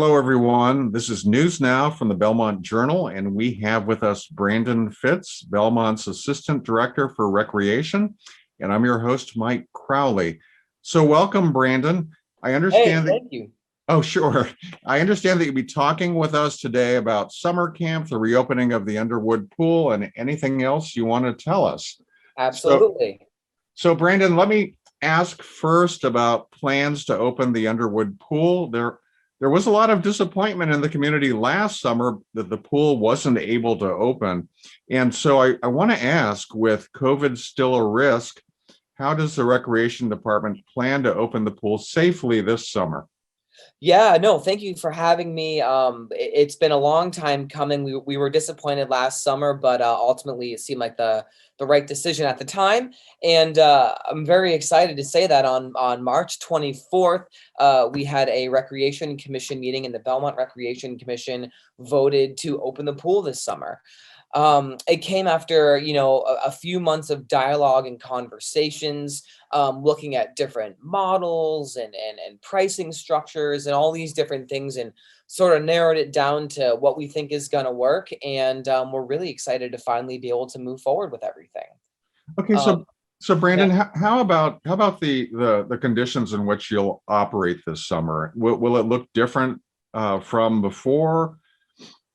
Hello, everyone. This is News Now from the Belmont Journal, and we have with us Brandon Fitz, Belmont's Assistant Director for Recreation, and I'm your host, Mike Crowley. So welcome, Brandon. I Hey, understand that, thank you. oh, sure. I understand that you'll be talking with us today about summer camp, the reopening of the Underwood pool, and anything else you want to tell us. So, Absolutely. so Brandon, let me ask first about plans to open the Underwood pool. There was a lot of disappointment in the community last summer that the pool wasn't able to open. And so I want to ask, with COVID still a risk, how does the Recreation Department plan to open the pool safely this summer? Yeah, no, thank you for having me. It's been a long time coming. We were disappointed last summer, but ultimately it seemed like the right decision at the time. And I'm very excited to say that on March 24th, we had a Recreation Commission meeting, and the Belmont Recreation Commission voted to open the pool this summer. It came after, a few months of dialogue and conversations, looking at different models and pricing structures and all these different things, and sort of narrowed it down to what we think is going to work. And we're really excited to finally be able to move forward with everything. Okay, Um, so yeah. Brandon, how about the conditions in which you'll operate this summer? Will it look different from before?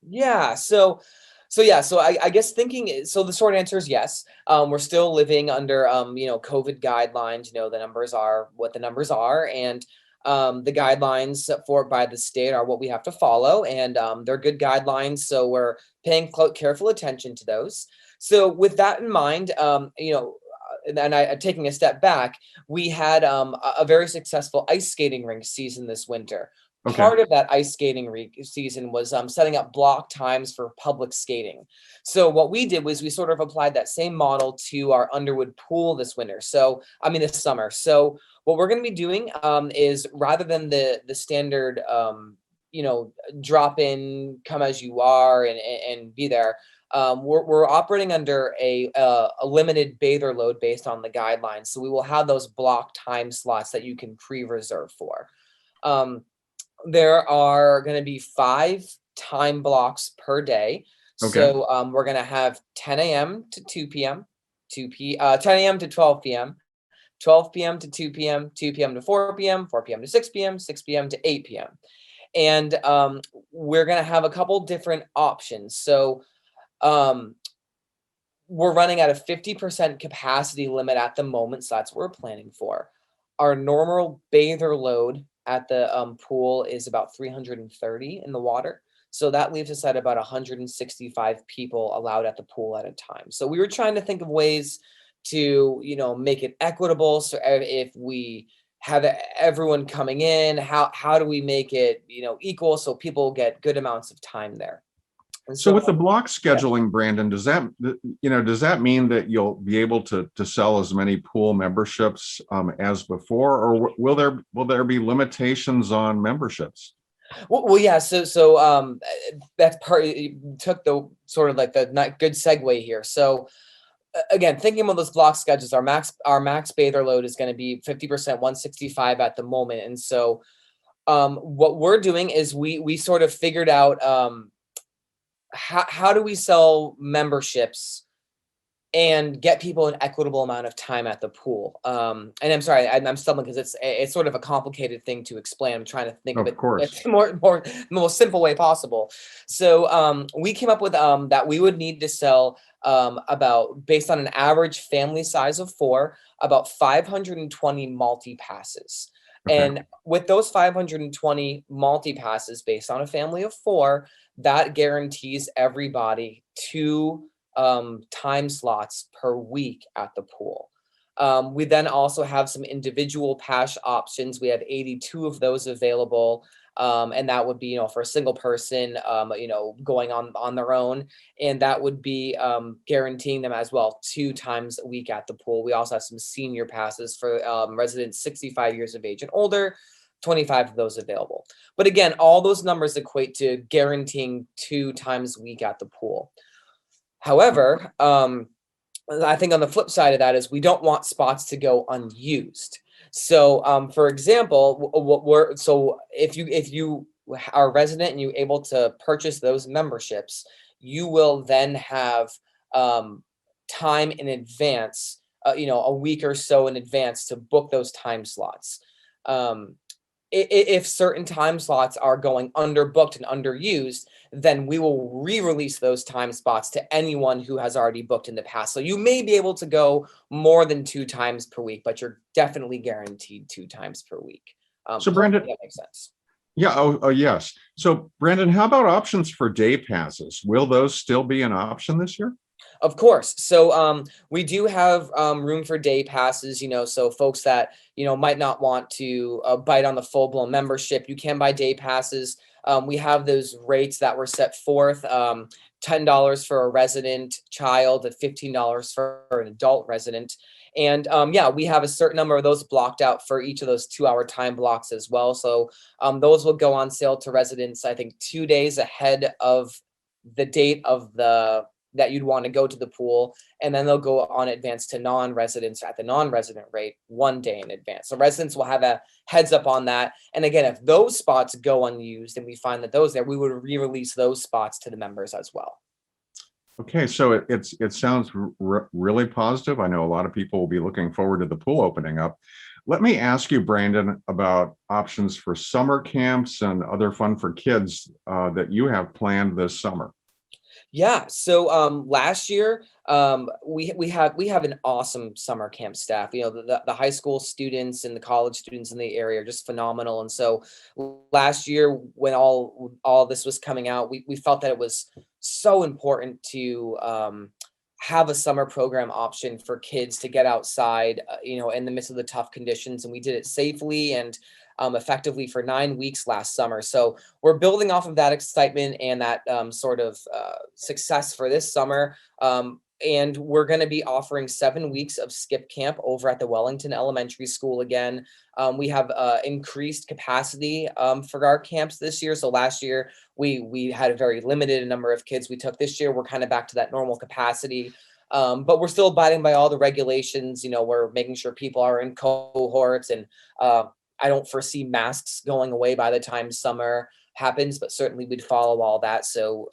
Yeah. So I guess so the short answer is yes. We're still living under COVID guidelines. The numbers are what the numbers are, and the guidelines set forth by the state are what we have to follow, and they're good guidelines. So we're paying careful attention to those. So with that in mind, and taking a step back, we had a very successful ice skating rink season this winter. Okay. Part of that ice skating season was setting up block times for public skating. So what we did was we sort of applied that same model to our Underwood pool this summer. So what we're going to be doing is, rather than the standard, drop in, come as you are, and be there. We're operating under a limited bather load based on the guidelines. So we will have those block time slots that you can pre-reserve for. Um, there are going to be 5 time blocks per day. Okay. So we're going to have 10 a.m. to 2 p.m., 10 a.m. to 12 p.m., 12 p.m. to 2 p.m., 2 p.m. to 4 p.m., 4 p.m. to 6 p.m., 6 p.m. to 8 p.m. And we're going to have a couple different options. So um, we're running at a 50% capacity limit at the moment. So that's what we're planning for. Our normal bather load at the pool is about 330 in the water. So that leaves us at about 165 people allowed at the pool at a time. So we were trying to think of ways to, make it equitable. So if we have everyone coming in, how do we make it, equal so people get good amounts of time there? And So so, with the block yeah. scheduling, Brandon, does that mean that you'll be able to sell as many pool memberships as before, or will there be limitations on memberships? Well, yeah. So that's part. You took the sort of like the not good segue here. So again, thinking about those block schedules, our max bather load is going to be 50%, 165 at the moment, and so what we're doing is we sort of figured out how do we sell memberships and get people an equitable amount of time at the pool. And I'm sorry, I'm stumbling because it's sort of a complicated thing to explain. I'm trying to think of Of it course. more most simple way possible. So we came up with that we would need to sell about, based on an average family size of 4, about 520 multi passes. Okay. And with those 520 multi passes based on a family of 4, that guarantees everybody 2 time slots per week at the pool. We then also have some individual pass options. We have 82 of those available. And that would be, for a single person, going on their own. And that would be guaranteeing them as well 2 times a week at the pool. We also have some senior passes for residents 65 years of age and older, 25 of those available. But again, all those numbers equate to guaranteeing 2 times a week at the pool. However, I think on the flip side of that is we don't want spots to go unused. So, for example, if you are a resident and you're able to purchase those memberships, you will then have time in advance, a week or so in advance to book those time slots. If certain time slots are going underbooked and underused, then we will re-release those time spots to anyone who has already booked in the past. So you may be able to go more than 2 times per week, but you're definitely guaranteed 2 times per week. So Hopefully Brandon, that makes sense. yeah, oh, yes. So Brandon, how about options for day passes? Will those still be an option this year? Of course. So we do have room for day passes, so folks that, might not want to bite on the full blown membership, you can buy day passes. We have those rates that were set forth, $10 for a resident child and $15 for an adult resident. And yeah, we have a certain number of those blocked out for each of those 2-hour time blocks as well. So those will go on sale to residents, I think 2 days ahead of the date of that you'd want to go to the pool, and then they'll go on advance to non-residents at the non-resident rate 1 day in advance. So residents will have a heads up on that. And again, if those spots go unused and we find that those there, we would re-release those spots to the members as well. Okay, so it sounds really positive. I know a lot of people will be looking forward to the pool opening up. Let me ask you, Brandon, about options for summer camps and other fun for kids that you have planned this summer. Yeah. So last year, we have an awesome summer camp staff. The high school students and the college students in the area are just phenomenal. And so last year, when all this was coming out, we felt that it was so important to have a summer program option for kids to get outside, in the midst of the tough conditions. And we did it safely and effectively for 9 weeks last summer. So we're building off of that excitement and that sort of success for this summer. And we're going to be offering 7 weeks of skip camp over at the Wellington Elementary School again. We have increased capacity for our camps this year. So last year we had a very limited number of kids we took. This year we're kind of back to that normal capacity. But we're still abiding by all the regulations. We're making sure people are in cohorts, and I don't foresee masks going away by the time summer happens, but certainly we'd follow all that. So,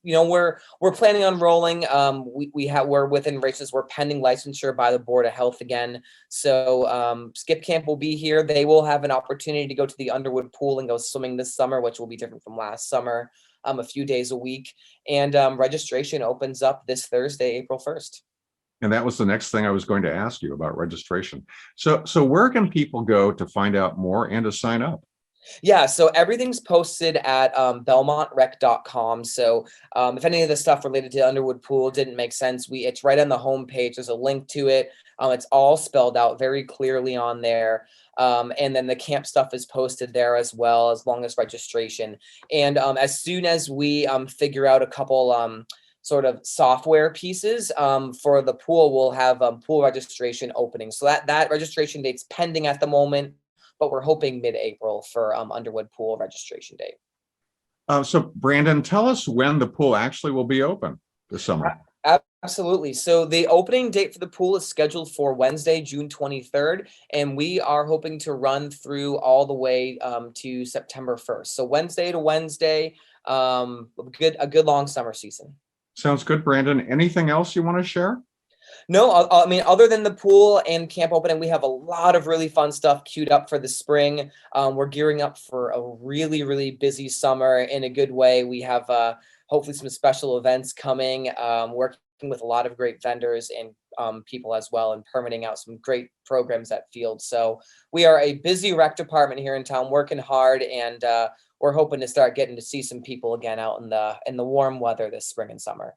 we're planning on rolling. We're within races. We're pending licensure by the Board of Health again. So, Skip Camp will be here. They will have an opportunity to go to the Underwood pool and go swimming this summer, which will be different from last summer, a few days a week. And registration opens up this Thursday, April 1st. And that was the next thing I was going to ask you about registration. So where can people go to find out more and to sign up? Yeah, so everything's posted at belmontrec.com. So if any of the stuff related to Underwood Pool didn't make sense, it's right on the homepage. There's a link to it. It's all spelled out very clearly on there. And then the camp stuff is posted there as well, as long as registration. And as soon as we figure out a couple sort of software pieces for the pool, we'll have pool registration opening. So that registration date's pending at the moment, but we're hoping mid-April for Underwood pool registration date. So Brandon, tell us when the pool actually will be open this summer. Absolutely. So the opening date for the pool is scheduled for Wednesday, June 23rd, and we are hoping to run through all the way to September 1st. So Wednesday to Wednesday, a good long summer season. Sounds good, Brandon. Anything else you want to share? No, I mean, other than the pool and camp opening, we have a lot of really fun stuff queued up for the spring. We're gearing up for a really, really busy summer in a good way. We have hopefully some special events coming, working with a lot of great vendors and people as well, and permitting out some great programs at Field. So we are a busy rec department here in town, working hard, and we're hoping to start getting to see some people again out in the warm weather this spring and summer.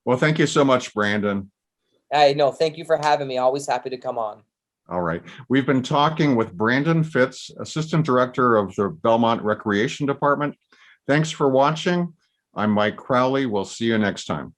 Well, thank you so much, Brandon. Hey, no, thank you for having me. Always happy to come on. All right. We've been talking with Brandon Fitz, Assistant Director of the Belmont Recreation Department. Thanks for watching. I'm Mike Crowley. We'll see you next time.